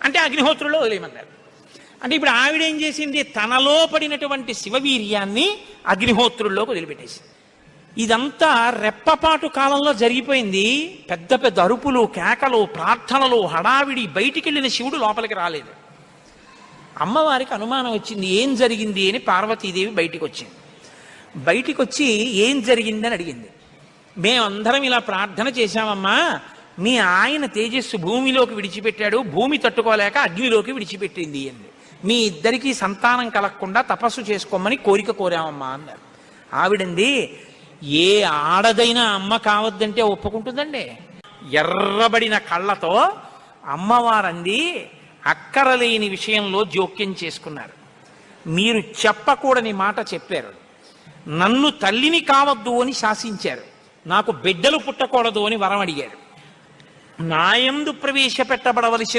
అంటే అగ్నిహోత్రుల్లో వదిలేయమన్నారు. అంటే ఇప్పుడు ఆవిడ ఏం చేసింది, తనలో పడినటువంటి శివవీర్యాన్ని అగ్నిహోత్రుల్లోకి వదిలిపెట్టేసింది. ఇదంతా రెప్పపాటు కాలంలో జరిగిపోయింది. పెద్ద పెద్ద అరుపులు, కేకలు, ప్రార్థనలు, హడావిడి. బయటికి వెళ్ళిన శివుడు లోపలికి రాలేదు. అమ్మవారికి అనుమానం వచ్చింది, ఏం జరిగింది అని పార్వతీదేవి బయటికి వచ్చింది. బయటికి వచ్చి ఏం జరిగిందని అడిగింది. మేమందరం ఇలా ప్రార్థన చేశామమ్మా, మీ ఆయన తేజస్సు భూమిలోకి విడిచిపెట్టాడు, భూమి తట్టుకోలేక అగ్నిలోకి విడిచిపెట్టింది అంది. మీ ఇద్దరికీ సంతానం కలగకుండా తపస్సు చేసుకోమని కోరిక కోరామమ్మా అన్నారు. ఆవిడంది, ఏ ఆడదైనా అమ్మ కావద్దంటే ఒప్పుకుంటుందండి. ఎర్రబడిన కళ్ళతో అమ్మవారంది, అక్కరలేని విషయంలో జోక్యం చేసుకున్నారు. మీరు చెప్పకూడని మాట చెప్పారు. నన్ను తల్లిని కావద్దు అని శాసించారు. నాకు బిడ్డలు పుట్టకూడదు అని వరం అడిగారు. నాయందు ప్రవేశపెట్టబడవలసిన